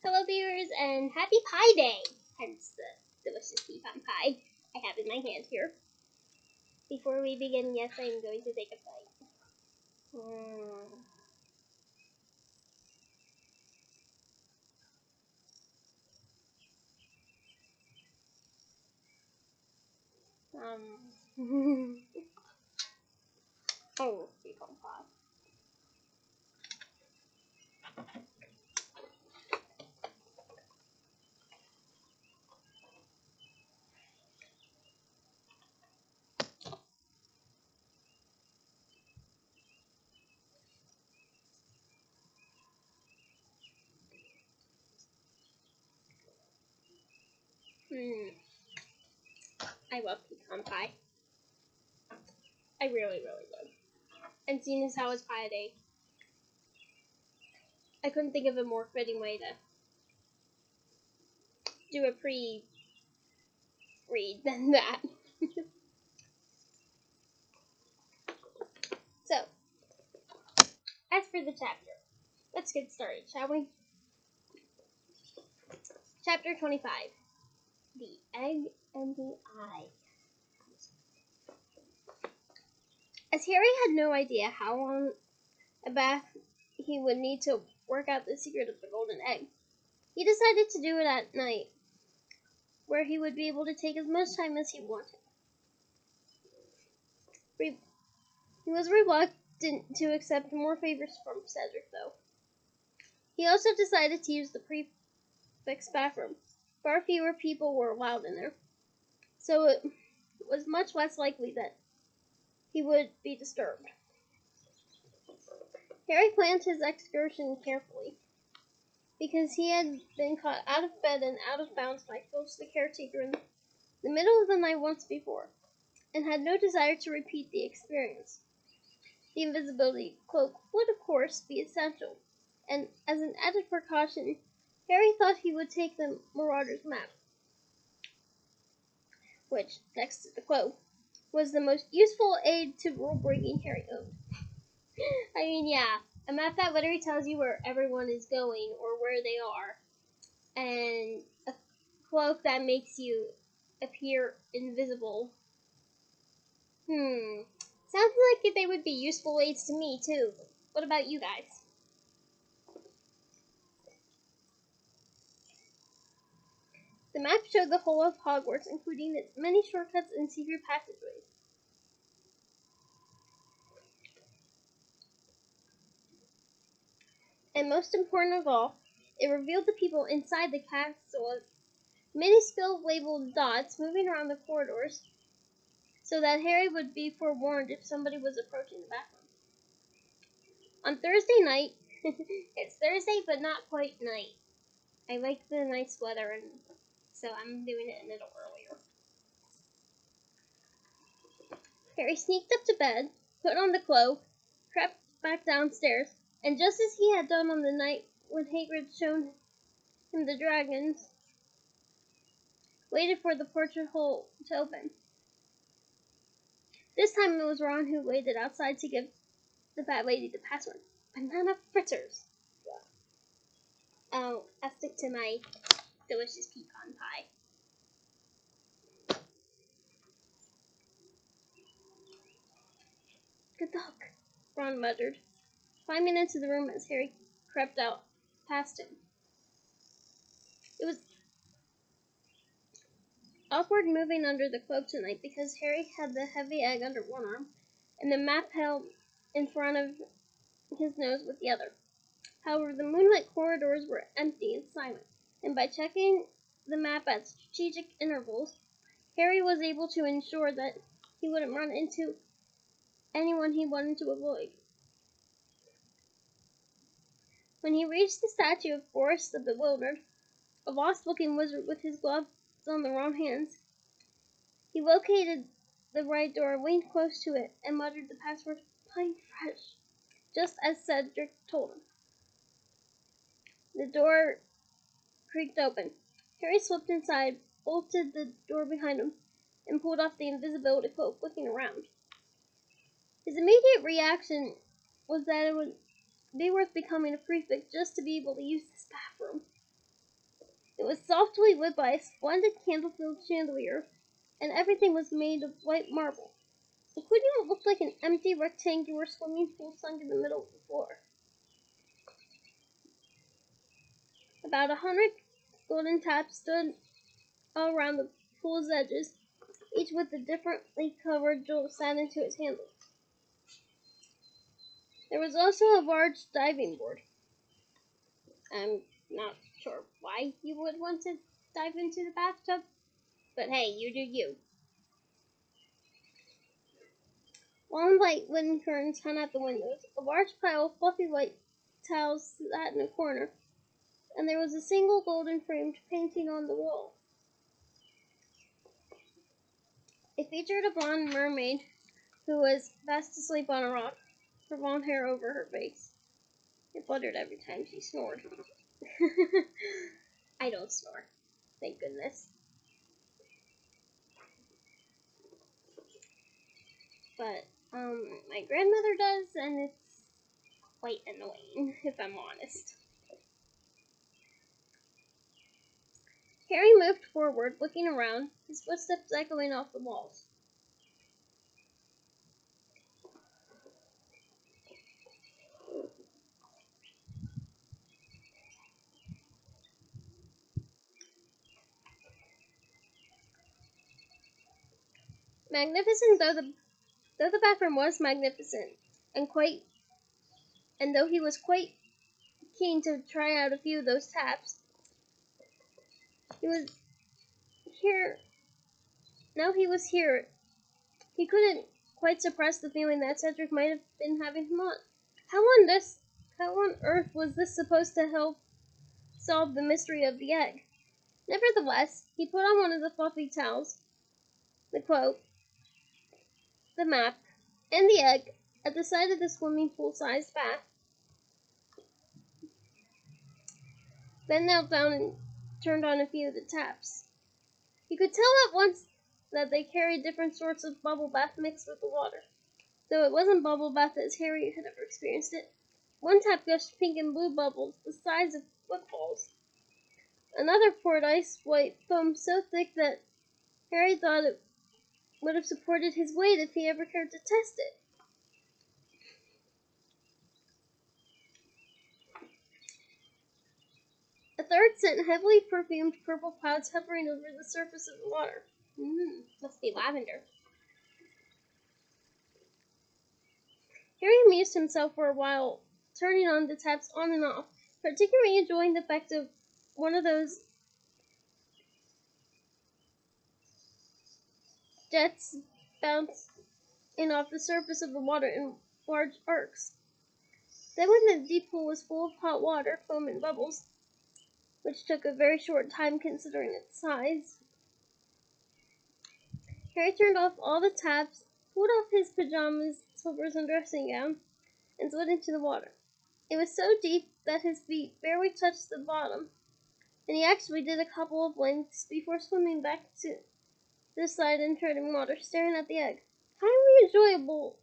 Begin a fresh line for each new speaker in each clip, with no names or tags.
Hello viewers and happy pie day! Hence the delicious pecan pie I have in my hand here. Before we begin, yes, I'm going to take a bite. Oh, pecan pie. I love pecan pie. I really, really do. And seeing as how it's pie day, I couldn't think of a more fitting way to do a pre-read than that. So, as for the chapter, let's get started, shall we? Chapter 25. The Egg and the Eye. As Harry had no idea how long a bath he would need to work out the secret of the golden egg, he decided to do it at night, where he would be able to take as much time as he wanted. He was reluctant to accept more favors from Cedric, though. He also decided to use the prefects' bathroom. Far fewer people were allowed in there, so it was much less likely that he would be disturbed. Harry planned his excursion carefully, because he had been caught out of bed and out of bounds by Filch the caretaker in the middle of the night once before, and had no desire to repeat the experience. The invisibility cloak would, of course, be essential, and as an added precaution, Harry thought he would take the Marauder's map, which, next to the cloak, was the most useful aid to rule-breaking Harry owned. I mean, yeah, a map that literally tells you where everyone is going or where they are, and a cloak that makes you appear invisible. Sounds like they would be useful aids to me, too. What about you guys? The map showed the whole of Hogwarts, including its many shortcuts and secret passageways. And most important of all, it revealed the people inside the castle as minuscule labeled dots moving around the corridors, so that Harry would be forewarned if somebody was approaching the bathroom. On Thursday night, it's Thursday but not quite night. I like the nice weather, and so I'm doing it a little earlier. Harry sneaked up to bed, put on the cloak, crept back downstairs, and just as he had done on the night when Hagrid showed him the dragons, waited for the portrait hole to open. This time it was Ron who waited outside to give the fat lady the password. Banana fritters. Oh, I'll stick to my delicious pecan pie. Good luck, Ron muttered, climbing into the room as Harry crept out past him. It was awkward moving under the cloak tonight because Harry had the heavy egg under one arm and the map held in front of his nose with the other. However, the moonlit corridors were empty and silent, and by checking the map at strategic intervals, Harry was able to ensure that he wouldn't run into anyone he wanted to avoid. When he reached the statue of Boris the Bewildered, a lost-looking wizard with his gloves on the wrong hands, he located the right door, leaned close to it, and muttered the password, "Pine Fresh," just as Cedric told him. The door creaked open. Harry slipped inside, bolted the door behind him, and pulled off the invisibility cloak, looking around. His immediate reaction was that it would be worth becoming a prefect just to be able to use this bathroom. It was softly lit by a splendid candle-filled chandelier, and everything was made of white marble, including what looked like an empty rectangular swimming pool sunk in the middle of the floor. About 100 golden taps stood all around the pool's edges, each with a differently covered jewel set into its handle. There was also a large diving board. I'm not sure why you would want to dive into the bathtub, but hey, you do you. Long white wooden curtains hung at the windows. A large pile of fluffy white towels sat in a corner, and there was a single golden framed painting on the wall. It featured a blonde mermaid who was fast asleep on a rock, her blonde hair over her face. It fluttered every time she snored. I don't snore, thank goodness. But my grandmother does, and it's quite annoying, if I'm honest. Harry moved forward, looking around, his footsteps echoing off the walls. Magnificent though the bathroom was magnificent, and though he was quite keen to try out a few of those taps, he was here. Now he was here. He couldn't quite suppress the feeling that Cedric might have been having him on. How on earth was this supposed to help solve the mystery of the egg? Nevertheless, he put on one of the fluffy towels, the cloak, the map, and the egg at the side of the swimming pool-sized bath, then knelt down and turned on a few of the taps. He could tell at once that they carried different sorts of bubble bath mixed with the water, though it wasn't bubble bath as Harry had ever experienced it. One tap gushed pink and blue bubbles the size of footballs. Another poured ice white foam so thick that Harry thought it would have supported his weight if he ever cared to test it. A third sent heavily perfumed purple clouds hovering over the surface of the water. Must be lavender. Harry amused himself for a while, turning on the taps on and off, particularly enjoying the effect of one of those jets bouncing off the surface of the water in large arcs. Then when the deep pool was full of hot water, foam and bubbles, which took a very short time considering its size, Harry turned off all the taps, pulled off his pajamas, slippers, and dressing gown, and slid into the water. It was so deep that his feet barely touched the bottom, and he actually did a couple of lengths before swimming back to the side and treading water, staring at the egg. Highly enjoyable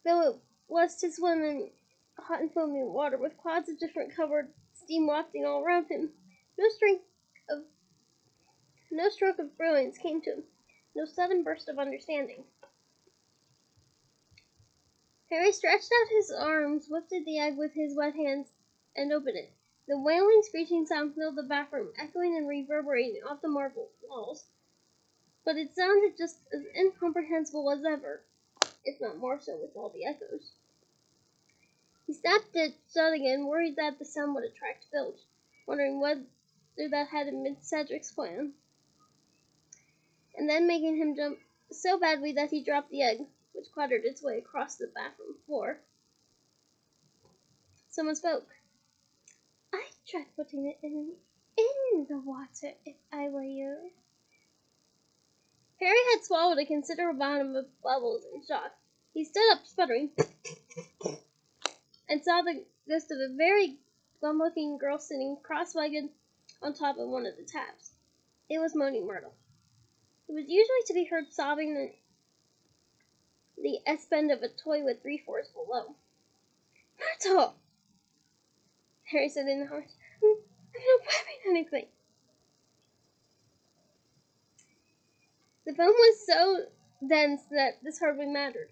though it was to swim in hot and foamy water with clouds of different colored steam wafting all around him. No of no stroke of brilliance came to him, no sudden burst of understanding. Harry stretched out his arms, lifted the egg with his wet hands, and opened it. The wailing, screeching sound filled the bathroom, echoing and reverberating off the marble walls. But it sounded just as incomprehensible as ever, if not more so with all the echoes. He snapped it shut again, worried that the sound would attract Filch, wondering whether that hadn't been Cedric's plan, and then making him jump so badly that he dropped the egg, which clattered its way across the bathroom floor. Someone spoke. I'd try putting it in the water if I were you. Harry had swallowed a considerable amount of bubbles in shock. He stood up, sputtering, and saw the ghost of a very glum-looking girl sitting cross-legged on top of one of the taps. It was Moody Myrtle. It was usually to be heard sobbing in the S-bend of a toy with 3/4 below. Myrtle! Harry said in a harsh, I don't anything. The foam was so dense that this hardly mattered.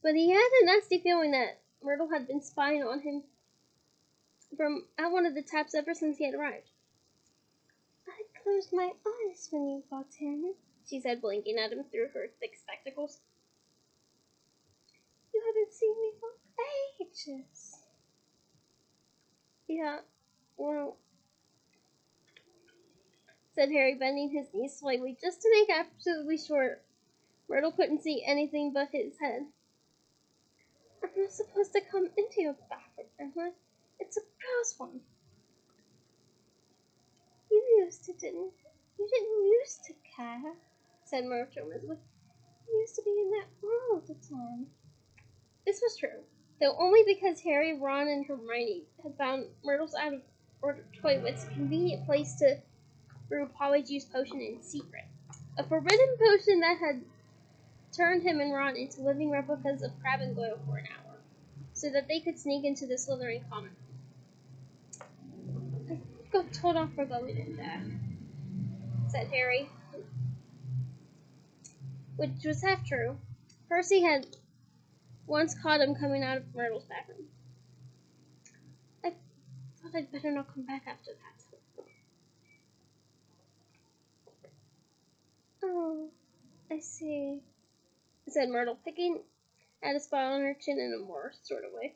But he had a nasty feeling that Myrtle had been spying on him from at one of the taps ever since he had arrived. I closed my eyes when you got in, she said, blinking at him through her thick spectacles. You haven't seen me for ages. Yeah, well, said Harry, bending his knees slightly just to make absolutely sure Myrtle couldn't see anything but his head. I'm not supposed to come into your bathroom, am I? It's a girl's one. You used to, didn't you? Didn't used to care, said Myrtle miserably. You used to be in there all the time. This was true, though only because Harry, Ron, and Hermione had found Myrtle's out-of-order toilets a convenient place to brew Polyjuice potion in secret. A forbidden potion that had turned him and Ron into living replicas of Crabbe and Goyle for an hour, so that they could sneak into the Slytherin common room. I got told off for going in there, said Harry, which was half true. Percy had once caught him coming out of Myrtle's bathroom. I thought I'd better not come back after that. Oh, I see, said Myrtle, picking at a spot on her chin in a more sort of way.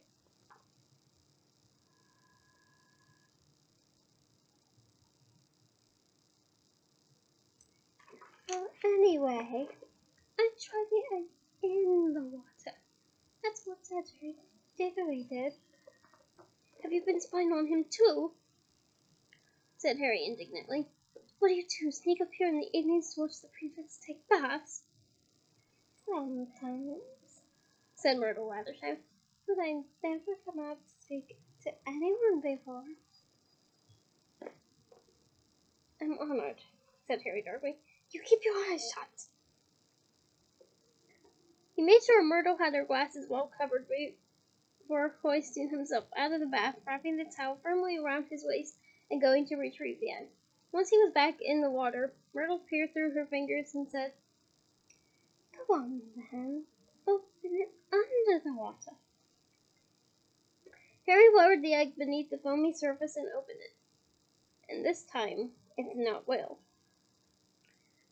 Well, anyway, I tried the egg in the water. That's what Cedric Diggory did. Have you been spying on him too? Said Harry indignantly. What do you do? Sneak up here in the evenings to watch the prefects take baths? Sometimes, said Myrtle rather shy. But I never come out to speak to anyone before. I'm honored, said Harry darkly. You keep your eyes shut. He made sure Myrtle had her glasses well covered before hoisting himself out of the bath, wrapping the towel firmly around his waist, and going to retrieve the egg. Once he was back in the water, Myrtle peered through her fingers and said, Go on, then. Open it under the water. Harry lowered the egg beneath the foamy surface and opened it. And this time, it did not wail.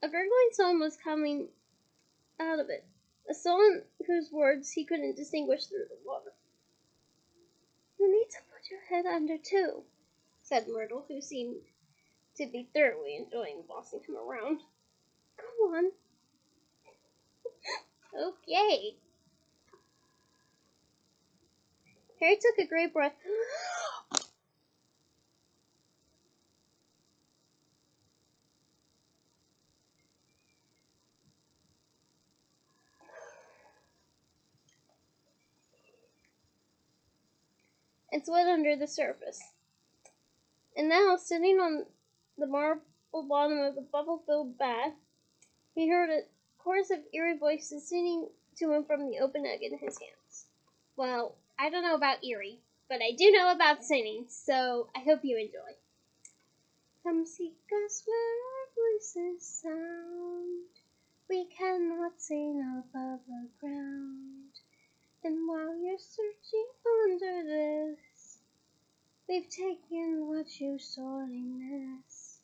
A gurgling sound was coming out of it, a sound whose words he couldn't distinguish through the water. You need to put your head under, too, said Myrtle, who seemed to be thoroughly enjoying bossing him around. Go on. Okay. Harry took a great breath and slid under the surface. And now, sitting on the marble bottom of the bubble-filled bath, he heard a chorus of eerie voices singing to him from the open egg in his hands. Well, I don't know about eerie, but I do know about singing, so I hope you enjoy. Come seek us where our voices sound. We cannot sing above the ground. And while you're searching under this, we've taken what you sorely miss.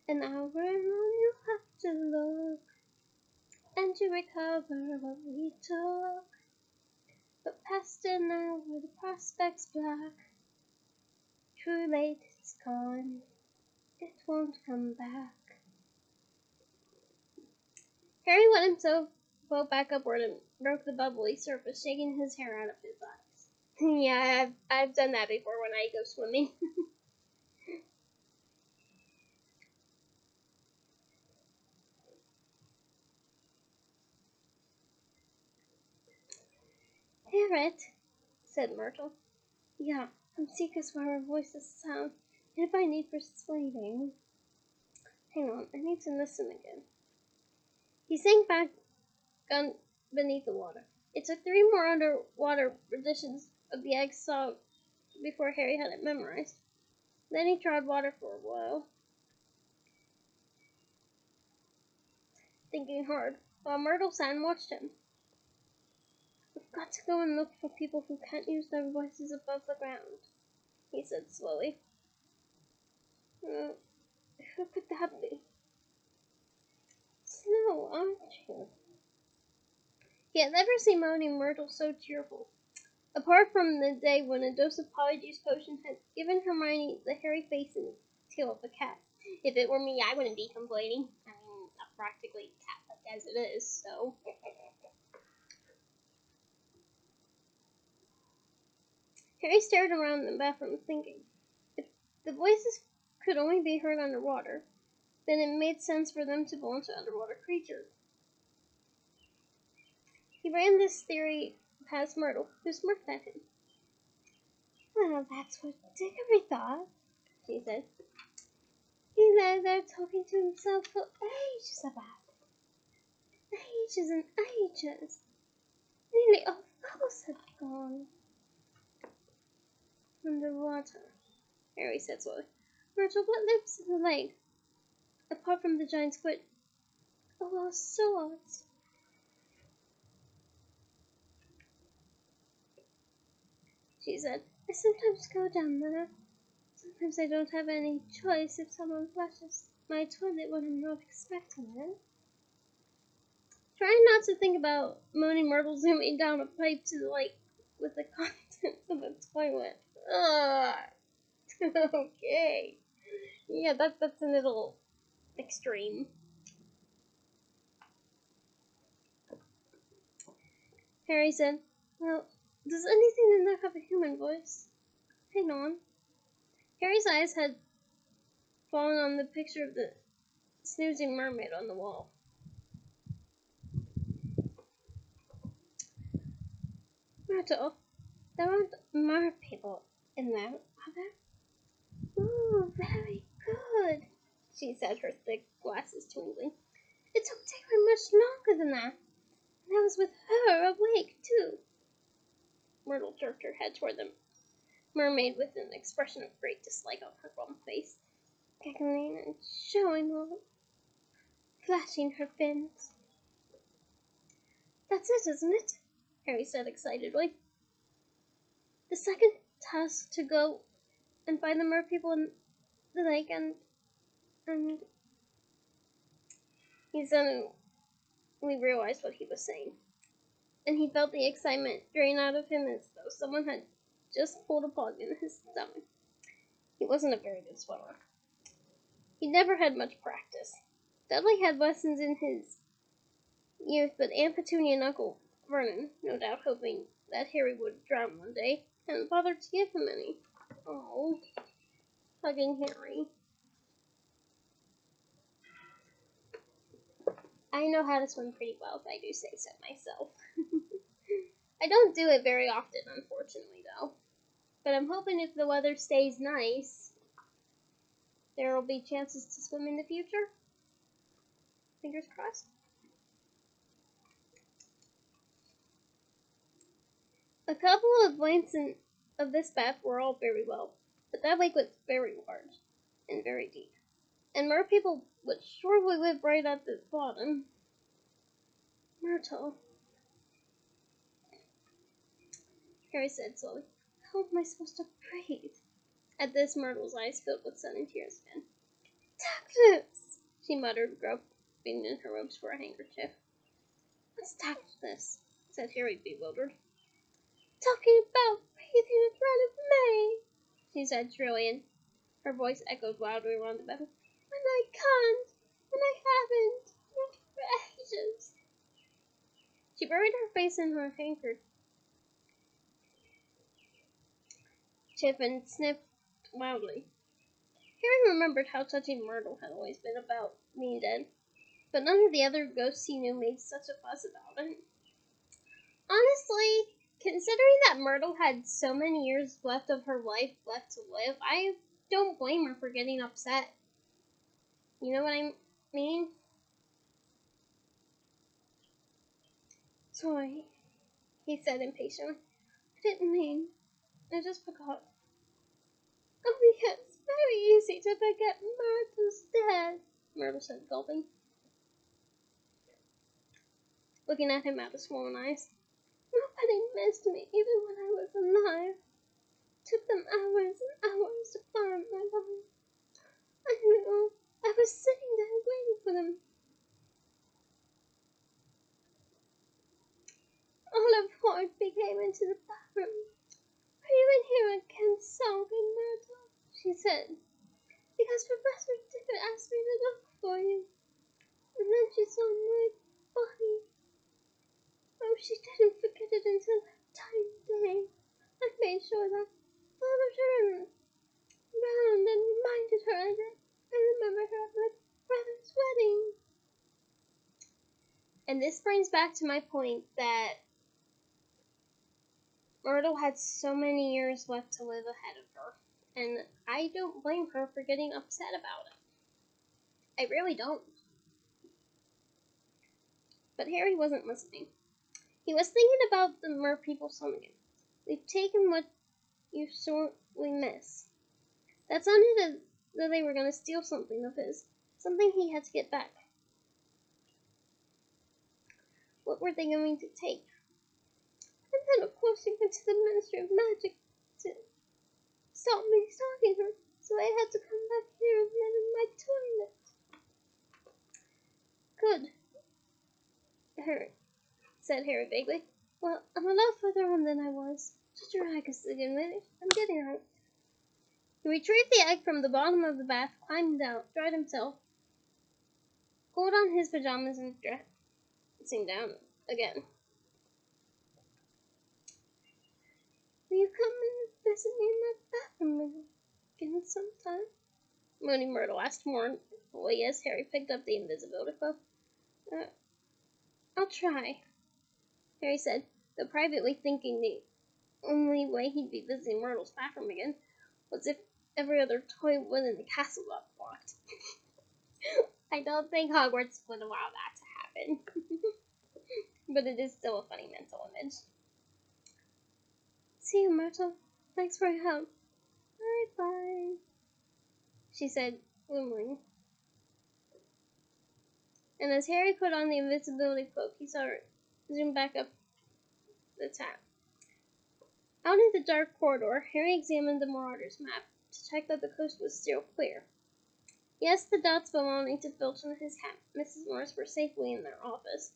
An hour and on you have to look, and to recover what we took. But past an hour, the prospect's black. Too late, it's gone. It won't come back. Harry let himself float back upward and broke the bubbly surface, shaking his hair out of his eyes. Yeah, I've done that before when I go swimming. Hear it, said Myrtle. Yeah, come seek us where our voices sound, and if I need persuading. Hang on, I need to listen again. He sank back beneath the water. It took 3 more underwater renditions of the egg song before Harry had it memorized. Then he trod water for a while, thinking hard, while Myrtle sat and watched him. "We've got to go and look for people who can't use their voices above the ground," he said slowly. Who could that be?" "Snow, aren't you?" He had never seen Moody and Myrtle so cheerful, apart from the day when a dose of Polyjuice potion had given Hermione the hairy face and tail of a cat. If it were me, I wouldn't be complaining. I mean, I'm practically cat-like as it is, so. Harry stared around the bathroom, thinking, if the voices could only be heard underwater, then it made sense for them to belong to underwater creatures. He ran this theory past Myrtle, who smirked at him. "Well, that's what Dickory thought," she said. "He lay there talking to himself for ages about it. Ages and ages. Nearly all those have gone underwater," Harry said slowly. "Myrtle, what lives in the lake, apart from the giant squid?" "Oh, all sorts," she said. "I sometimes go down there. Sometimes I don't have any choice if someone flushes my toilet when I'm not expecting it." Trying not to think about Moaning Myrtle zooming down a pipe to the lake with the contents of the toilet. Ugh. Okay. Yeah, that's a little extreme. Harry said, "Well, does anything in there have a human voice?" "Hang on." Harry's eyes had fallen on the picture of the snoozing mermaid on the wall. "Myrtle, there aren't mer people in there, are there?" "Ooh, very good," she said, her thick glasses twinkling. "It took Dickory much longer than that. And I was with her awake, too." Myrtle jerked her head toward the mermaid with an expression of great dislike on her plump face, giggling and showing off, flashing her fins. "That's it, isn't it?" Harry said excitedly. "The second task to go and find the mer people in the lake and he suddenly realized what he was saying, and he felt the excitement drain out of him as though someone had just pulled a plug in his stomach. He wasn't a very good swimmer. He never had much practice. Dudley had lessons in his youth, but Aunt Petunia and Uncle Vernon, no doubt hoping that Harry would drown one day, hadn't bothered to give him any. Oh, hugging Harry. "I know how to swim pretty well, if I do say so myself." "I don't do it very often, unfortunately, though. But I'm hoping if the weather stays nice, there will be chances to swim in the future. Fingers crossed." A couple of lengths of this bath were all very well, but that lake was very large and very deep, and mer people would surely live right at the bottom. "Myrtle," Harry said slowly, "how am I supposed to breathe?" At this, Myrtle's eyes filled with sudden tears again. "Tactless," she muttered, groping in her robes for a handkerchief. "What's tactless?" said Harry, bewildered. "Talking about breathing a thread of May," she said shrilly, and her voice echoed loudly around the bedroom. "When I can't, when I haven't, not for ages." She buried her face in her handkerchief and sniffed loudly. Harry remembered how touching Myrtle had always been about being dead, but none of the other ghosts he knew made such a fuss about it. Honestly, considering that Myrtle had so many years left of her life left to live, I don't blame her for getting upset. You know what I mean? "Sorry," he said impatiently. "I didn't mean. I just forgot." "Oh, yes, very easy to forget Myrtle's dead, Myrtle said, gulping, looking at him out of swollen eyes. Nobody missed me, even when I was alive. It took them hours and hours to find my body. I know. I was sitting there waiting for them. Olive Hornby came into the bathroom. Are you in here again, sulking, Myrtle? She said. Because Professor Tippett asked me to look for you. And then she saw my body. Oh, she didn't forget it until that time day. I made sure that followed her around and reminded her that I remember her at my brother's wedding. And this brings back to my point that Myrtle had so many years left to live ahead of her. And I don't blame her for getting upset about it. I really don't. But Harry wasn't listening. He was thinking about the mer people's home again. We've taken what you sorely miss. That sounded as though they were going to steal something of his. Something he had to get back. What were they going to take? And then, of course, he went to the Ministry of Magic to stop me stalking her. So I had to come back here and live in my toilet. Good, said Harry vaguely. Well, I'm a lot further on than I was. Just your egg is again, I'm getting out. He retrieved the egg from the bottom of the bath, climbed out, dried himself, pulled on his pajamas, and dressing down again. Will you come and visit me in my bathroom again sometime? Moody Myrtle asked mournfully as Harry picked up the invisibility cloak. I'll try, Harry said, though privately thinking the only way he'd be visiting Myrtle's bathroom again was if every other toilet in the castle got blocked. I don't think Hogwarts would allow that to happen. But it is still a funny mental image. See you, Myrtle. Thanks for your help. Bye-bye, she said gloomily. And as Harry put on the invisibility cloak, he saw her zoom back up the tap. Out in the dark corridor, Harry examined the Marauder's map to check that the coast was still clear. Yes, the dots belonging to Filch and his hat, Mrs. Morris, were safely in their office.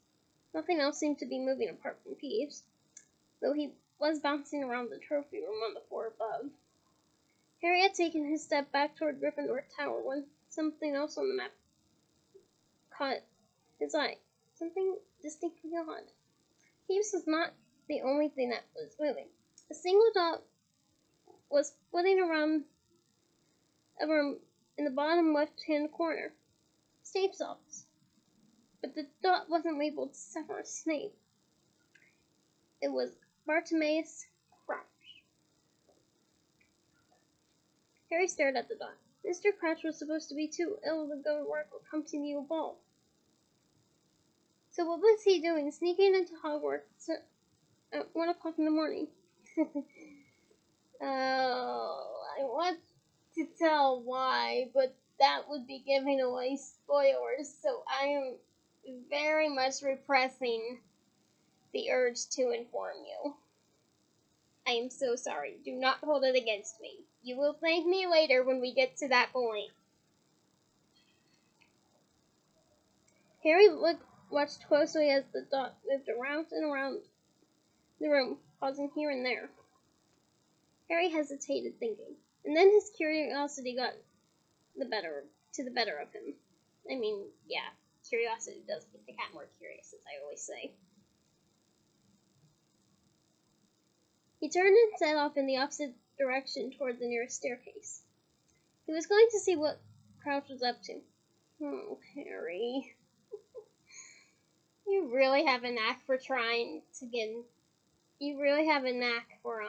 Nothing else seemed to be moving apart from Peeves, though he was bouncing around the trophy room on the floor above. Harry had taken his step back toward Gryffindor Tower when something else on the map caught his eye. Something distinctly odd. Peeves was not the only thing that was moving. A single dot was flitting around a room in the bottom left-hand corner. Snape's office. But the dot wasn't labeled Severus Snape. It was Bartimaeus Crouch. Harry stared at the dot. Mr. Crouch was supposed to be too ill to go to work or come to Mule Ball. So what was he doing, sneaking into Hogwarts at 1 o'clock in the morning? Oh, I want to tell why, but that would be giving away spoilers, so I am very much repressing the urge to inform you. I am so sorry. Do not hold it against me. You will thank me later when we get to that point. Harry watched closely as the dot moved around and around the room, pausing here and there. Harry hesitated, thinking, and then his curiosity got the better of him. I mean, yeah, curiosity does make the cat more curious, as I always say. He turned and set off in the opposite direction toward the nearest staircase. He was going to see what Crouch was up to. Oh, Harry. You really have a knack for you really have a knack for,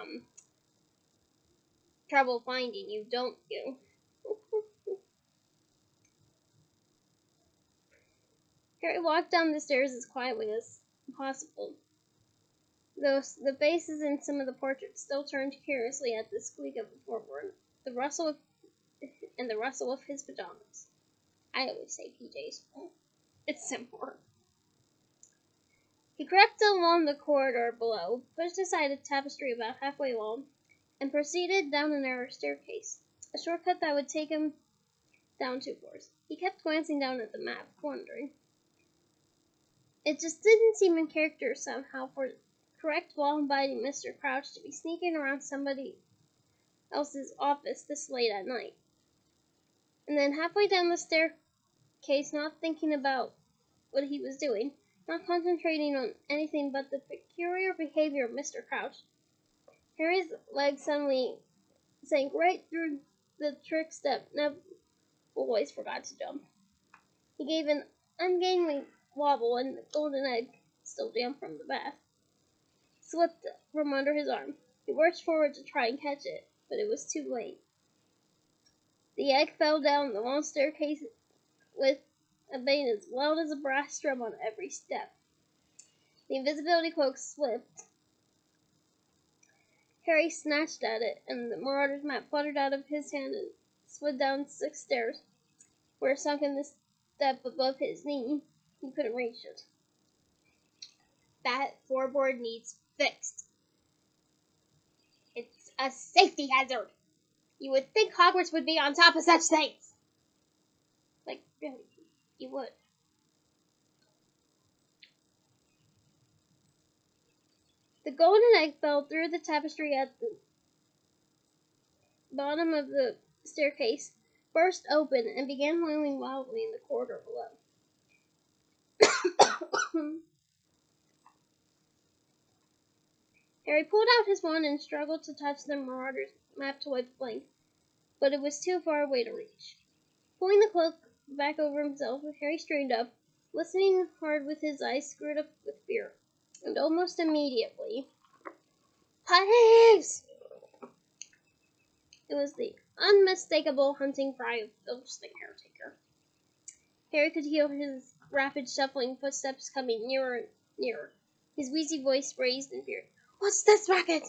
trouble finding you, don't you? Harry walked down the stairs as quietly as possible, though the faces in some of the portraits still turned curiously at the squeak of the floorboard, the rustle of and the rustle of his pajamas. I always say PJs. It's simpler. He crept along the corridor below, pushed aside a tapestry about halfway long, and proceeded down a narrow staircase, a shortcut that would take him down 2 floors. He kept glancing down at the map, wondering. It just didn't seem in character somehow for correct law-abiding Mr. Crouch to be sneaking around somebody else's office this late at night. And then halfway down the staircase, not thinking about what he was doing, not concentrating on anything but the peculiar behavior of Mr. Crouch, Harry's leg suddenly sank right through the trick step Neville always forgot to jump. He gave an ungainly wobble, and the golden egg, still damp from the bath, slipped from under his arm. He lurched forward to try and catch it, but it was too late. The egg fell down the long staircase with a bang as loud as a brass drum on every step. The invisibility cloak slipped. Harry snatched at it, and the marauder's map fluttered out of his hand and slid down 6 stairs, where sunk in the step above his knee. He couldn't reach it.
That floorboard needs fixed. It's a safety hazard. You would think Hogwarts would be on top of such things.
Like, really, you would. The golden egg fell through the tapestry at the bottom of the staircase, burst open, and began wailing wildly in the corridor below. Harry pulled out his wand and struggled to touch the marauder's map to wipe the blink, but it was too far away to reach. Pulling the cloak back over himself, Harry straightened up, listening hard with his eyes screwed up with fear. And almost immediately, "Pirates!" It was the unmistakable hunting cry of Filch the caretaker. Harry could hear his rapid shuffling footsteps coming nearer and nearer, his wheezy voice raised in fear. "What's this racket?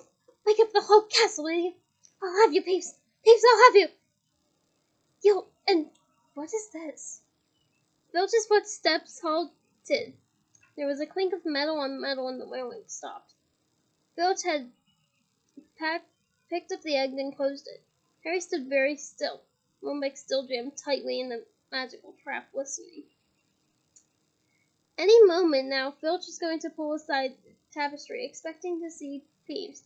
Wake up the whole castle, will you? I'll have you, Peeves! Peeves, I'll have you! And what is this?" Filch's footsteps halted. There was a clink of metal on metal, and the wailing stopped. Filch had picked up the egg and closed it. Harry stood very still, one leg still jammed tightly in the magical trap, listening. Any moment now, Filch was going to pull aside the tapestry, expecting to see Peeves.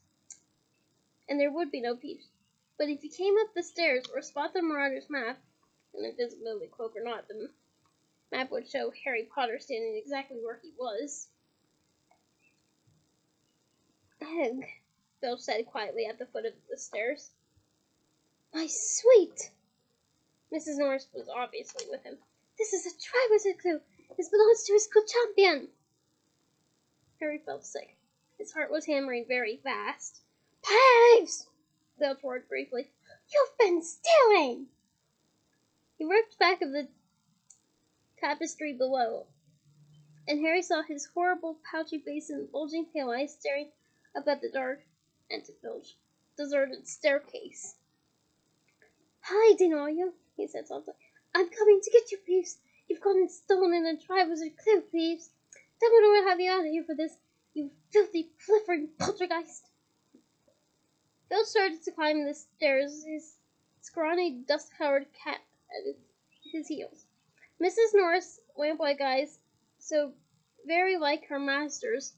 And there would be no Peeves. But if he came up the stairs or spot the marauder's map, an invisibility cloak or not, the map would show Harry Potter standing exactly where he was. "Egg," Filch said quietly at the foot of the stairs. "My sweet!" Mrs. Norris was obviously with him. "This is a Triwizard Clue. This belongs to his club champion." Harry felt sick. His heart was hammering very fast. "Peeves!" Filch roared briefly. "You've been stealing!" He ripped back of the tapestry below, and Harry saw his horrible pouchy face and bulging pale eyes staring up at the dark, and to Filch, deserted staircase. "Hiding, are you?" he said softly. "I'm coming to get you, Peeves. You've gone and stolen a Triwizard Clue, Peeves. Dumbledore will have you out of here for this, you filthy, fliffering poltergeist." Filch started to climb the stairs, his scrawny, dust-covered cat at his heels. Mrs. Norris' lamp-like eyes, so very like her master's,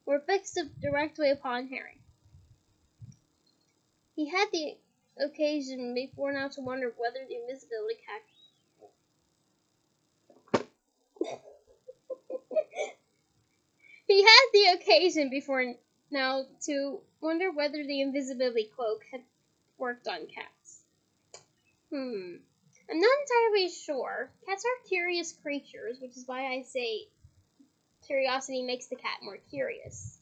were fixed directly upon Harry. He had the occasion before now to wonder whether the invisibility cat He had the occasion before now to wonder whether the invisibility cloak had worked on cats. I'm not entirely sure. Cats are curious creatures, which is why I say curiosity makes the cat more curious.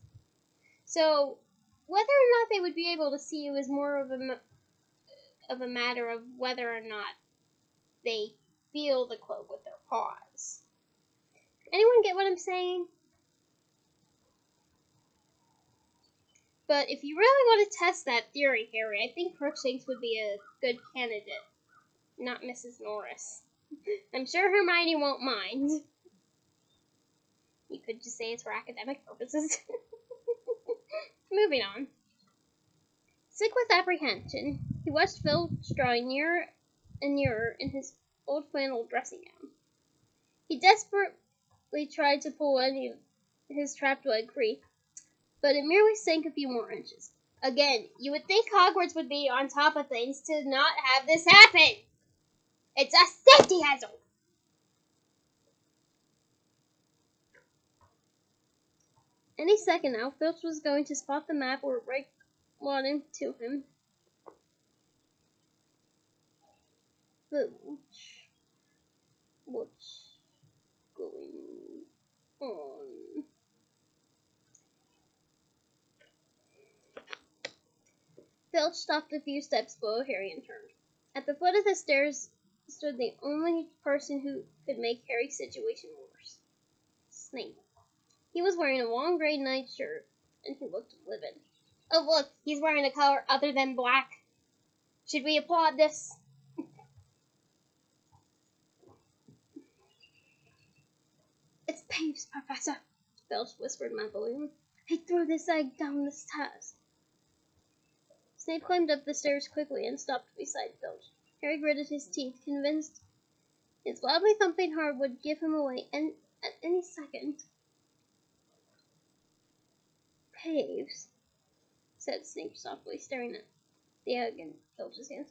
So, whether or not they would be able to see you is more of a matter of whether or not they feel the cloak with their paws. Anyone get what I'm saying? But if you really want to test that theory, Harry, I think Crookshanks would be a good candidate.
Not Mrs. Norris. I'm sure Hermione won't mind. You could just say it's for academic purposes. Moving on. Sick with apprehension, he watched Filch drawing nearer and nearer in his old flannel dressing gown. He desperately tried to pull any of his trapped leg free, but it merely sank a few more inches. Again, you would think Hogwarts would be on top of things to not have this happen. It's a safety hazard.
Any second now, Filch was going to spot the map or right wanted to him. Filch, what's going on? Filch stopped a few steps below Harry and turned. At the foot of the stairs stood the only person who could make Harry's situation worse. Snape. He was wearing a long gray nightshirt, and he looked livid.
Oh look, he's wearing a color other than black. Should we applaud this?
It's Peeves, Professor, Filch whispered mumbling. He threw this egg down the stairs. Snape climbed up the stairs quickly and stopped beside Filch. Harry gritted his teeth, convinced his loudly thumping heart would give him away at any second. Peeves, said Snape softly, staring at the egg in Filch's hands.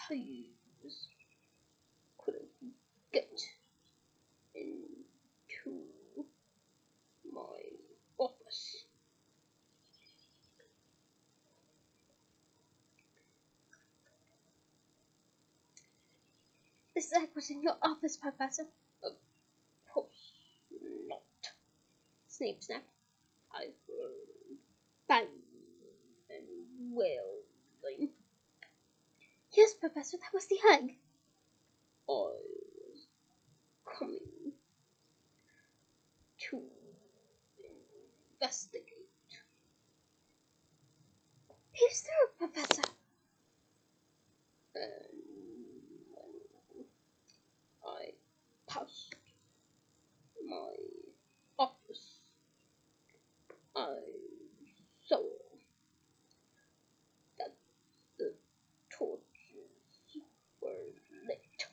Peeves couldn't get into my office. This egg was in your office, Professor. Of course not, Snape snapped. I heard bang and wailing. Yes, Professor, that was the egg. I was coming to investigate. He's through, Professor. And when I passed my office, I saw that the torches were lit,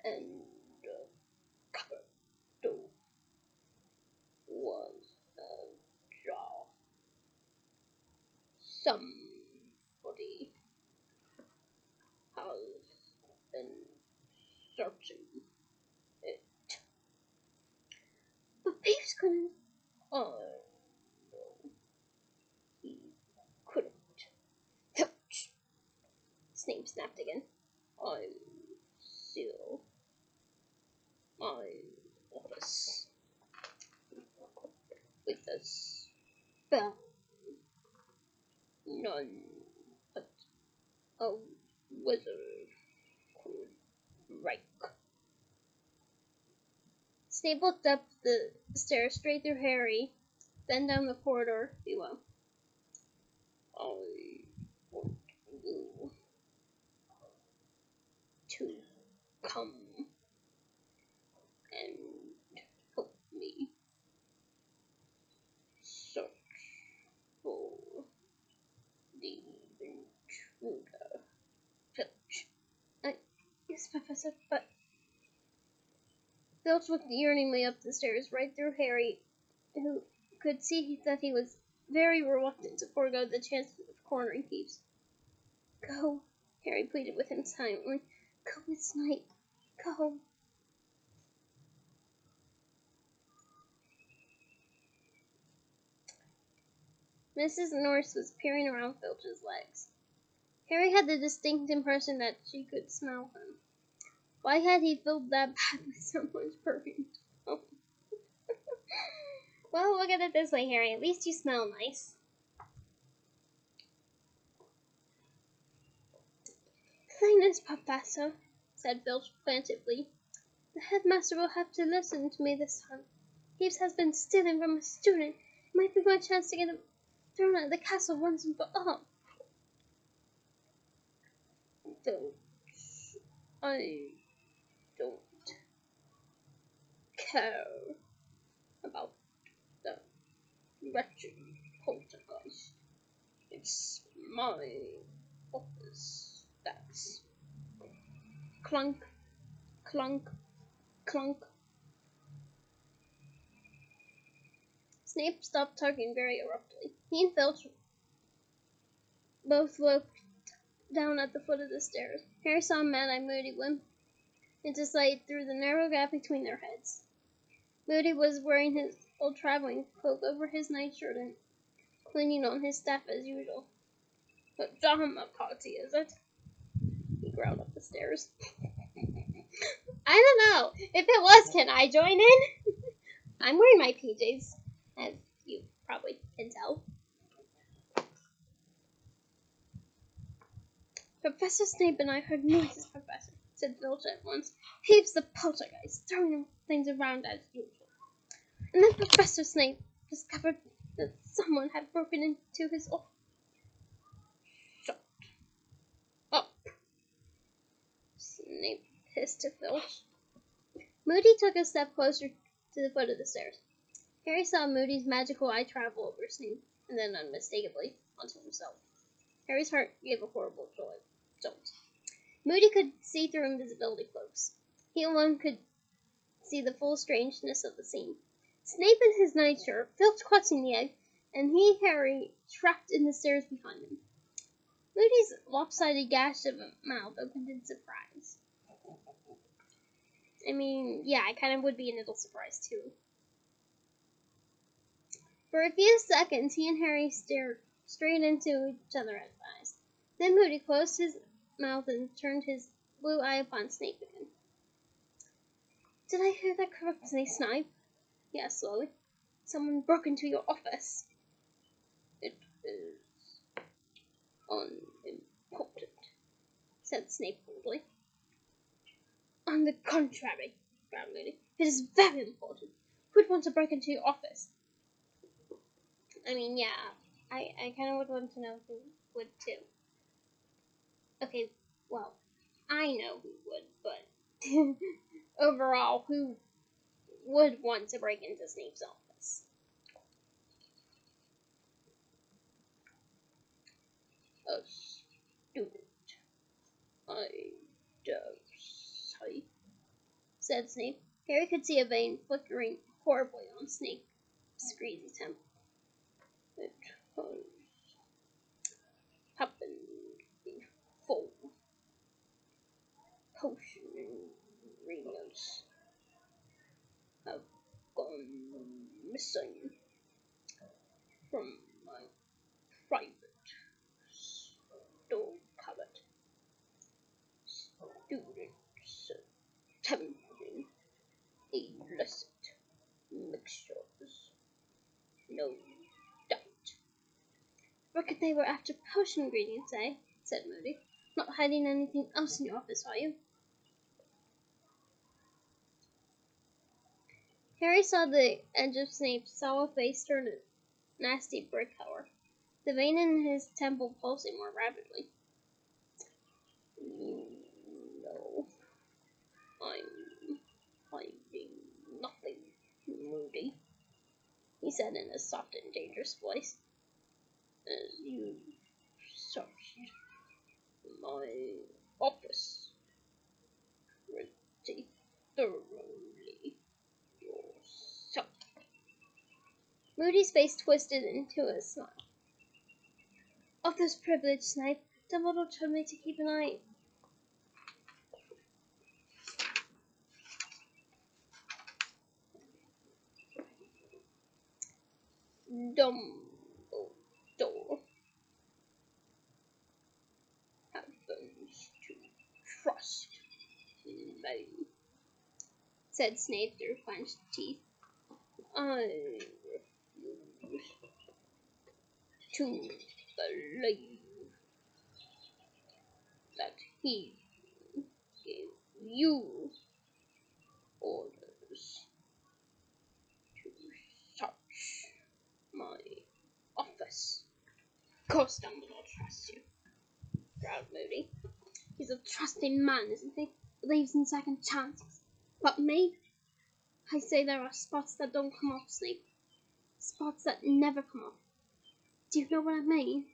and the cupboard door was ajar. Somebody has been searching it. But Peeves couldn't. Oh, no, he couldn't. Ouch! Snape snapped again. I seal my office with a spell. None but a wizard could break. Snape looked up the stairs straight through Harry, then down the corridor below. I want you to come and help me search for the intruder. Filch. Yes, Professor, but... Filch looked yearningly up the stairs, right through Harry, who could see that he was very reluctant to forego the chance of cornering Peeves. Go, Harry pleaded with him silently. Go with Snape. Go. Mrs. Norris was peering around Filch's legs. Harry had the distinct impression that she could smell him. Why had he filled that bag with so much perfume? Oh.
Well, look at it this way, Harry. At least you smell nice.
Silence, Professor, said Filch plaintively. The headmaster will have to listen to me this time. Peeves has been stealing from a student. It might be my chance to get him thrown out of the castle once and for all.
Filch I don't care about the wretched poltergeist. It's my office. That's clunk, clunk, clunk. Snape stopped talking very abruptly. He and Filch both looked down at the foot of the stairs. Harry saw Mad-Eye Moody limp into sight through the narrow gap between their heads. Moody was wearing his old traveling cloak over his nightshirt and leaning on his staff as usual. "But drama party, is it?" He growled up the stairs. I don't know. If it was, can I join in? I'm wearing my PJs, as you probably can tell. "Professor Snape and I heard noises, Professor," said Filch at once. "Heaps of poltergeists, throwing things around as usual. And then Professor Snape discovered that someone had broken into his office." "Shut up," Snape hissed to Filch. Moody took a step closer to the foot of the stairs. Harry saw Moody's magical eye travel over Snape, and then unmistakably onto himself. Harry's heart gave a horrible jolt. Moody could see through invisibility cloaks. He alone could see the full strangeness of the scene. Snape in his nightshirt, Filch clutching the egg, and Harry, trapped in the stairs behind him. Moody's lopsided gash of a mouth opened in surprise. I mean, yeah, I kind of would be a little surprised too. For a few seconds, he and Harry stared straight into each other's eyes. Then Moody closed his mouth and turned his blue eye upon Snape again. "Did I hear that correctly, Snape?" he asked slowly. "Someone broke into your office." "It is unimportant," said Snape coldly. "On the contrary," growled Moody, "it is very important. Who'd want to break into your office?" I mean, yeah, I kind of would want to know who would too. Okay, well, I know who would, but overall, who would want to break into Snape's office? "A student, I dare say," said Snape. Harry could see a vein flickering horribly on Snape's greasy temple. "It has happened before. Potion ingredients have gone missing from my private store cupboard. Students attempting illicit mixtures, no doubt." "Reckon they were after potion ingredients, eh?" said Moody. "Not hiding anything else in your office, are you?" Harry saw the edge of Snape's sallow face turn a nasty brick color, the vein in his temple pulsing more rapidly. "No, I'm hiding nothing, Moody," he said in a soft and dangerous voice. "As you searched my office pretty thoroughly yourself." Moody's face twisted into a smile. "Office privilege, Snape. Dumbledore told me to keep an eye." "Dumbledore happens to trust me," said Snape through clenched teeth. "I refuse to believe that he gave you orders to search my office." "Of course Dumbledore trusts you," growled Moody. "He's a trusting man, isn't he? believes in second chances. But me, I say there are spots that don't come off, Snape. Spots that never come off. Do you know what I mean?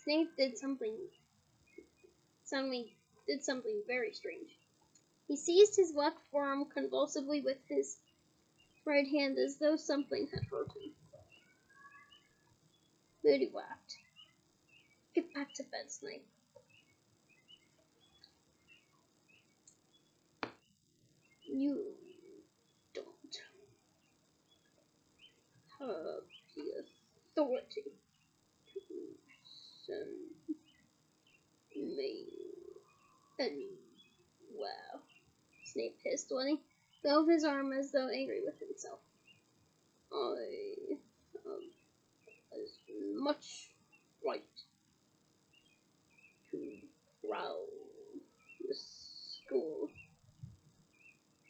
Snape suddenly did something very strange. He seized his left forearm convulsively with his right hand as though something had hurt him. Moody laughed. Get back to bed, Snape. You don't have the authority to send me anywhere. Snape hissed when he wove his arm as though angry with himself. I have as much right to prowl the school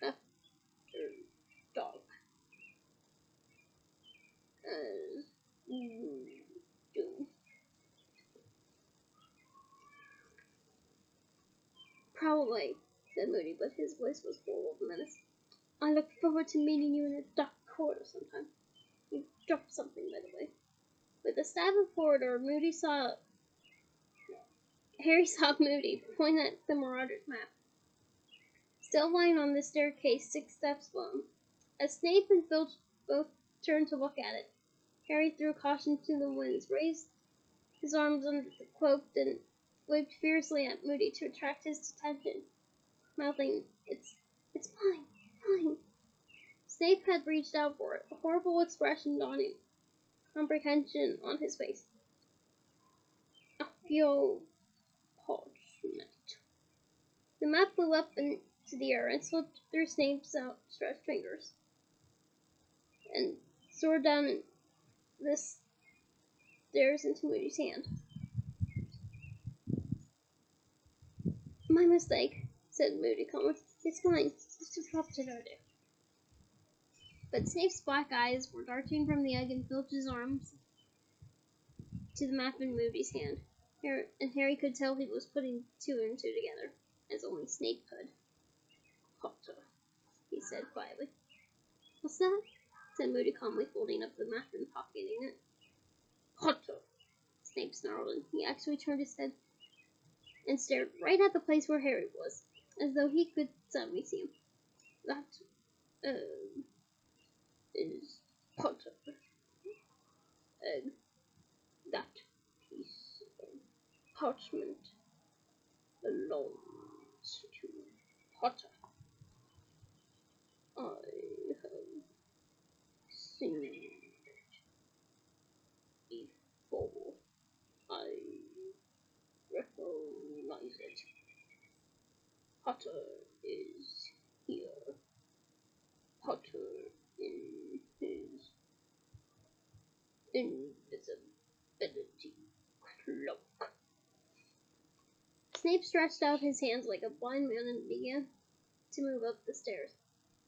after dark as you do. Probably, said Moody, but his voice was full of menace. I look forward to meeting you in a dark corridor sometime. You dropped something, by the way. With a stab of corridor, Harry saw Moody point at the Marauder's map, still lying on the staircase 6 steps below. As Snape and Filch both turned to look at it, Harry threw caution to the winds, raised his arms under the cloak, and waved fiercely at Moody to attract his attention, mouthing, It's mine. Snape had reached out for it, a horrible expression dawning comprehension on his face. A feel parchment. The map flew up into the air and slipped through Snape's outstretched fingers, and soared down the stairs into Moody's hand. My mistake, said Moody calmly. It's mine. Just dropped it earlier. But Snape's black eyes were darting from the egg in Filch's arms to the map in Moody's hand, and Harry could tell he was putting 2 and 2 together, as only Snape could. Potter, he said quietly. What's that? Said Moody calmly, folding up the map and pocketing it. Potter, Snape snarled, and he actually turned his head and stared right at the place where Harry was, as though he could suddenly see him. That, is Potter. That piece of parchment belongs to Potter. I have seen it before. I recognize it. Potter is here. Potter in his invisibility cloak. Snape stretched out his hands like a blind man and began to move up the stairs.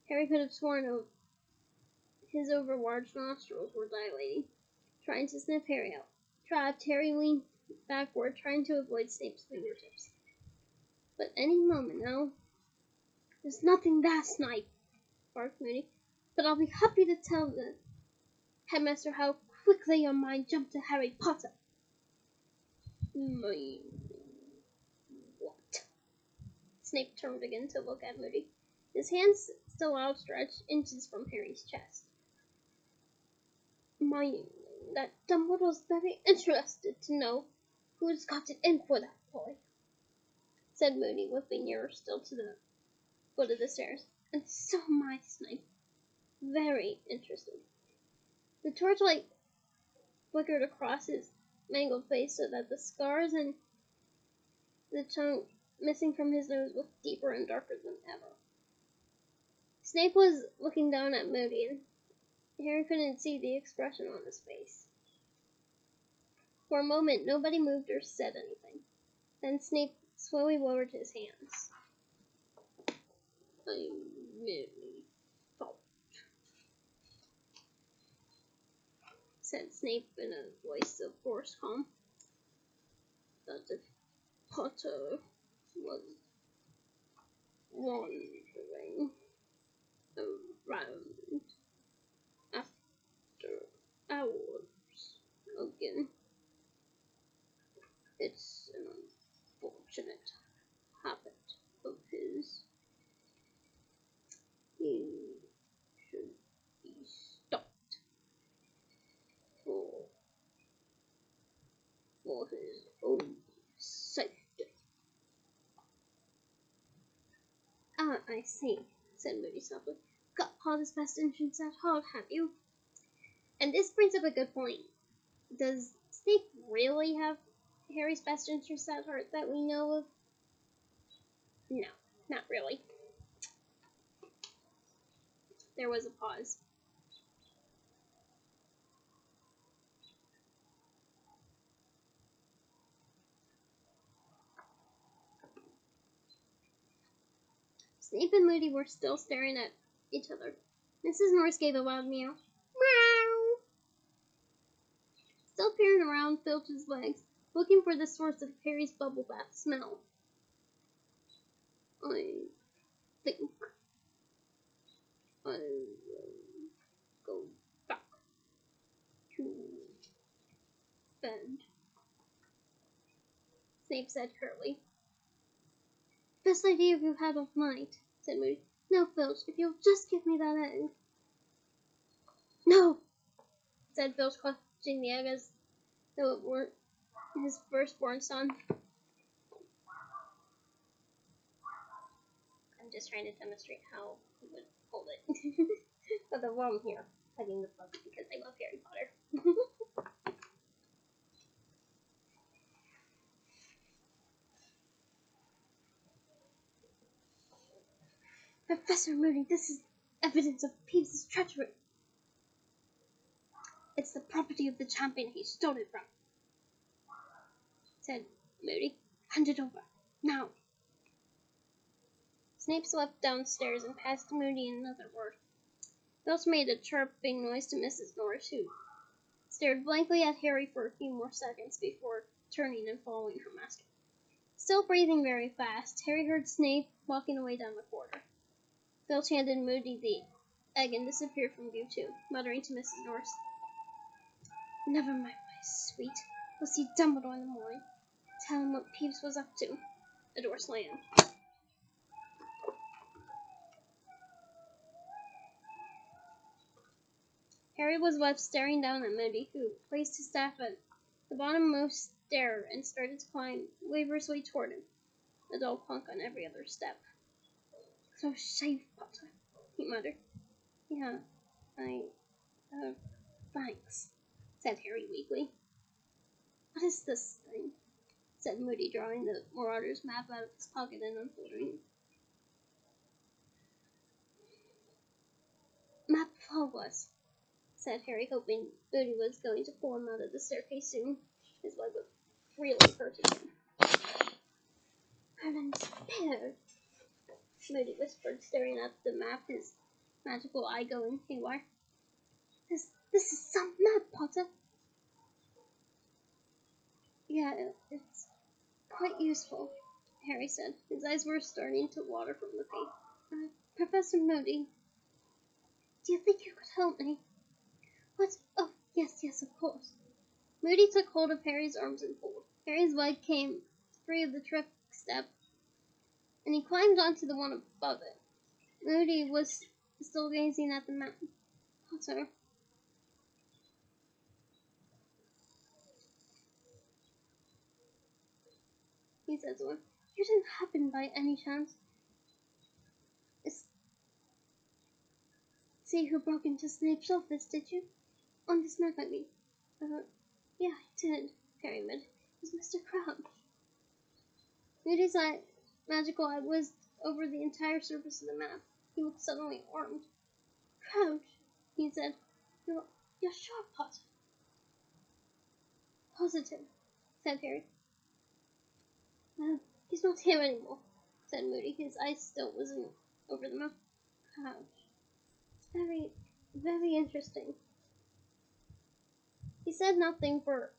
Harry could have sworn his overlarge nostrils were dilating, trying to sniff Harry out. Trapped, Harry leaned backward, trying to avoid Snape's fingertips. But any moment now. There's nothing there, Snape, barked Moody. But I'll be happy to tell the headmaster how quickly your mind jumped to Harry Potter. Mind what? Snape turned again to look at Moody, his hands still outstretched inches from Harry's chest. Mind that Dumbledore's very interested to know who's got it in for that boy, said Moody, whipping nearer still to the foot of the stairs. And so am I, Snape. Very interested. The torchlight flickered across his mangled face so that the scars and the tongue missing from his nose looked deeper and darker than ever. Snape was looking down at Moody, and Harry couldn't see the expression on his face. For a moment, nobody moved or said anything. Then Snape slowly lowered his hands. I merely thought, said Snape in a voice of forced calm, that if Potter was wandering around after hours again. It's an unfortunate habit of his. He should be stopped for, for his own safety.
Ah, I see, said Moody softly. Got Potter's best interests at heart, have you? And this brings up a good point. Does Snape really have Harry's best interests at heart that we know of? No, not really. There was a pause. Snape and Moody were still staring at each other. Mrs. Norris gave a loud meow. Meow! Still peering around Filch's legs, looking for the source of Harry's bubble bath smell. I think I will go back to bed, Snape said curtly. Best idea you've had all night, said Moody. Now, Filch, if you'll just give me that egg. No, said Filch, clutching the egg as though it were his firstborn son. I'm just trying to demonstrate how he would hold it. Although while I'm here, hugging the book because I love Harry Potter. Professor Moody, this is evidence of Peeves' treachery. It's the property of the champion he stole it from, said Moody. Hand it over, now. Snape swept downstairs and passed Moody another word. Filch made a chirping noise to Mrs. Norris, who stared blankly at Harry for a few more seconds before turning and following her master. Still breathing very fast, Harry heard Snape walking away down the corridor. Filch handed Moody the egg and disappeared from view too, muttering to Mrs. Norris, Never mind, my sweet. We'll see Dumbledore in the morning. Tell him what Peeves was up to. The door slammed. Harry was left staring down at Moody, who placed his staff at the bottommost stair and started to climb waverously toward him, a dull clunk on every other step. So shave, Potter, he muttered. Yeah, thanks, said Harry weakly. What is this thing? Said Moody, drawing the Marauder's map out of his pocket and unfolding it. Map of Hogwarts, said Harry, hoping Moody was going to pull him out of the staircase soon. His leg was really hurting him. I'm scared, Moody whispered, staring at the map, his magical eye going haywire. This is some map, Potter. Yeah, it's quite useful, Harry said. His eyes were starting to water from the pain. Professor Moody, do you think you could help me? What? Oh, yes, of course. Moody took hold of Harry's arms and pulled. Harry's leg came free of the trick step, and he climbed onto the one above it. Moody was still gazing at the map. Potter, he said to him, you didn't happen by any chance see who broke into Snape's office, did you? On this map, I mean. Yeah, I did, Harry admitted. It was Mr. Crouch. Moody's magical eye whizzed over the entire surface of the map. He looked suddenly alarmed. Crouch, he said. You're sure, Potter? Positive, said Harry. He's not here anymore, said Moody, his eyes still whizzing over the map. Crouch. Very, very interesting. He said nothing for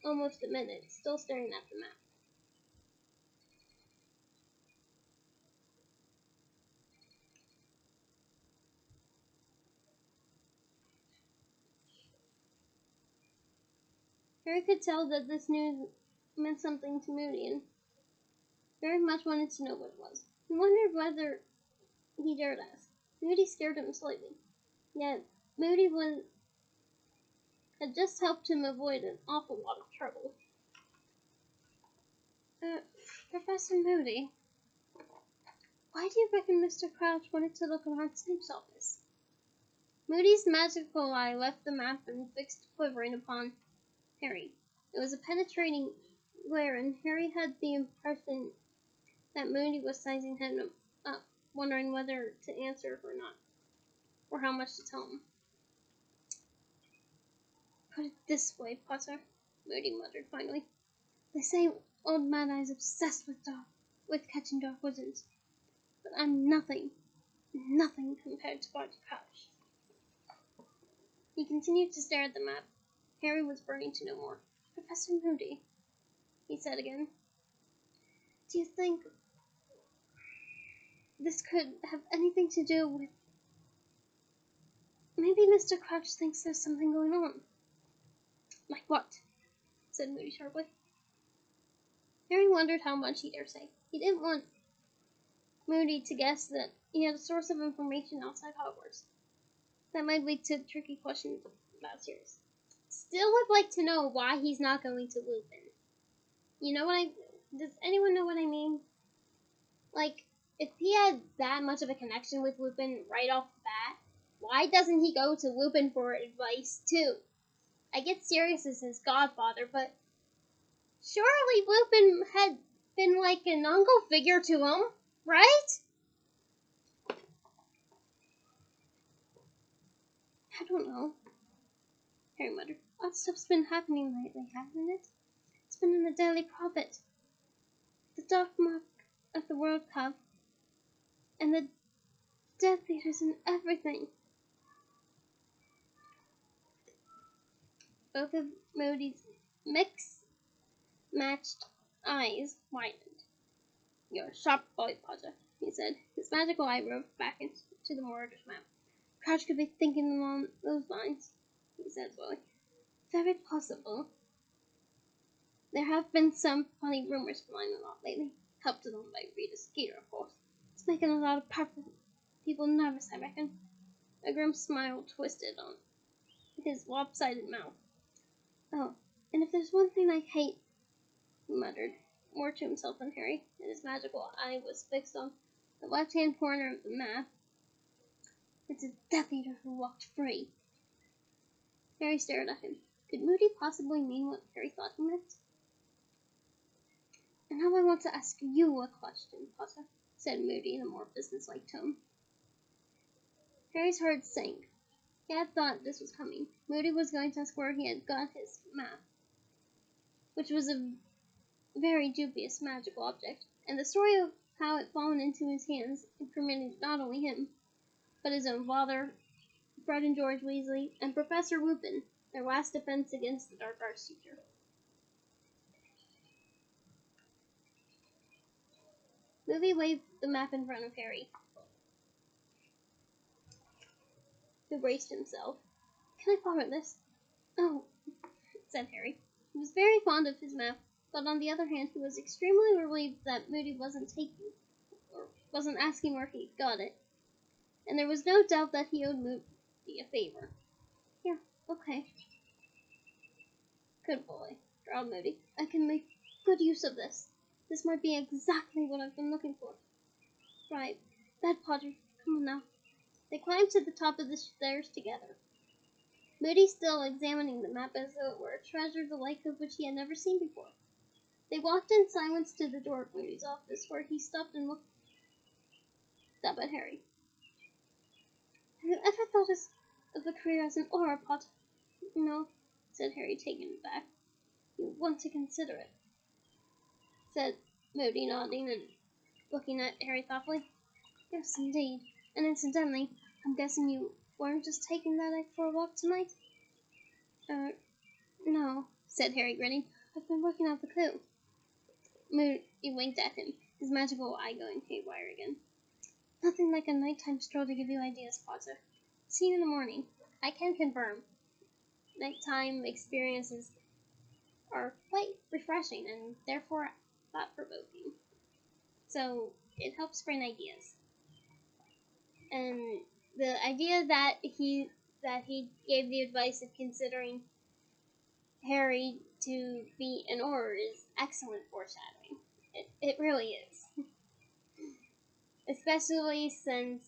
almost a minute, still staring at the map. Harry could tell that this news meant something to Moody and very much wanted to know what it was. He wondered whether he dared ask. Moody scared him slightly, yet Moody had just helped him avoid an awful lot of trouble. Professor Moody, why do you reckon Mr. Crouch wanted to look around Snape's office? Moody's magical eye left the map and fixed quivering upon Harry. It was a penetrating glare, and Harry had the impression that Moody was sizing him up, wondering whether to answer or not, or how much to tell him. Put it this way, Potter, Moody muttered finally. They say old Mad Eye's obsessed with catching dark wizards, but I'm nothing compared to Barty Crouch. He continued to stare at the map. Harry was burning to know more. Professor Moody, he said again, do you think this could have anything to do with... Maybe Mr. Crouch thinks there's something going on. Like what? Said Moody sharply. Harry wondered how much he dare say. He didn't want Moody to guess that he had a source of information outside Hogwarts. That might lead to tricky questions about Sirius. Still would like to know why he's not going to Lupin. You know what does anyone know what I mean? Like, if he had that much of a connection with Lupin right off the bat, why doesn't he go to Lupin for advice too? I get Sirius as his godfather, but surely Lupin had been like an uncle figure to him, right? I don't know, Harry muttered. Odd stuff's been happening lately, hasn't it? It's been in the Daily Prophet. The Dark Mark of the World Cup, and the Death Eaters and everything. Both of Moody's mix-matched eyes widened. You're a sharp boy, Potter, he said. His magical eye roved back into the mortgage map. Crouch could be thinking along those lines, he said slowly. Very possible. There have been some funny rumors flying along lately, helped along by Rita Skeeter, of course. It's making a lot of people nervous, I reckon. A grim smile twisted on his lopsided mouth. Oh, and if there's one thing I hate, he muttered, more to himself than Harry, and his magical eye was fixed on the left-hand corner of the map. It's a Death Eater who walked free. Harry stared at him. Could Moody possibly mean what Harry thought he meant? And now I want to ask you a question, Potter, said Moody in a more businesslike tone. Harry's heart sank. He had thought this was coming. Moody was going to ask where he had got his map, which was a very dubious magical object, and the story of how it fallen into his hands incriminated not only him, but his own father, Fred and George Weasley, and Professor Lupin, their last defense against the Dark Arts teacher. Moody waved the map in front of Harry, who braced himself. Can I borrow this? Oh, said Harry. He was very fond of his map, but on the other hand, he was extremely relieved that Moody wasn't asking where he got it, and there was no doubt that he owed Moody a favor. Yeah, okay. Good boy, growled Moody. I can make good use of this. This might be exactly what I've been looking for. Right. Bed, Potter. Come on now. They climbed to the top of the stairs together. Moody still examining the map as though it were a treasure the like of which he had never seen before. They walked in silence to the door of Moody's office, where he stopped and looked up at Harry. Have you ever thought of a career as an Auror, Potter? No, said Harry, taken aback. You want to consider it, said Moody, nodding and looking at Harry thoughtfully. Yes, indeed. And incidentally, I'm guessing you weren't just taking that egg for a walk tonight? No, said Harry, grinning. I've been working out the clue. Moody winked at him, his magical eye going haywire again. Nothing like a nighttime stroll to give you ideas, Potter. See you in the morning. I can confirm. Nighttime experiences
refreshing and therefore thought-provoking. So it helps bring ideas. And the idea that he gave the advice of considering Harry to be an Auror is excellent foreshadowing. It really is. Especially since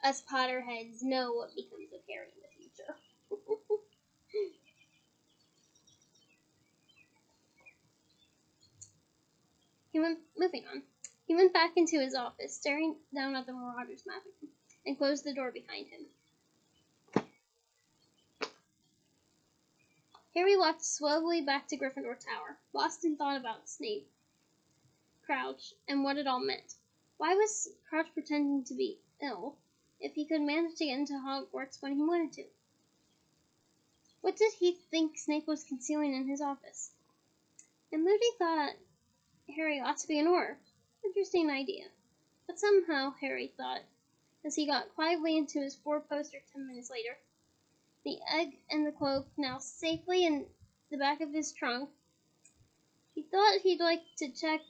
us Potterheads know what becomes of Harry in the future. Moving on. He went back into his office, staring down at the Marauders mapping, and closed the door behind him. Harry walked slowly back to Gryffindor Tower, lost in thought about Snape, Crouch, and what it all meant. Why was Crouch pretending to be ill if he could manage to get into Hogwarts when he wanted to? What did he think Snape was concealing in his office? And Moody thought Harry ought to be an Auror. Interesting idea. But somehow, Harry thought, as he got quietly into his four-poster 10 minutes later, the egg and the cloak now safely in the back of his trunk, he thought he'd like to check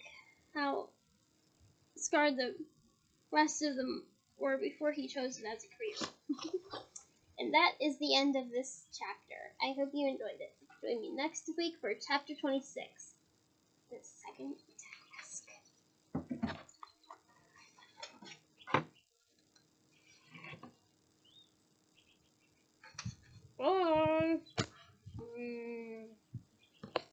how scarred the rest of them were before he chose it as a career. And that is the end of this chapter. I hope you enjoyed it. Join me next week for chapter 26, the second task. Bye.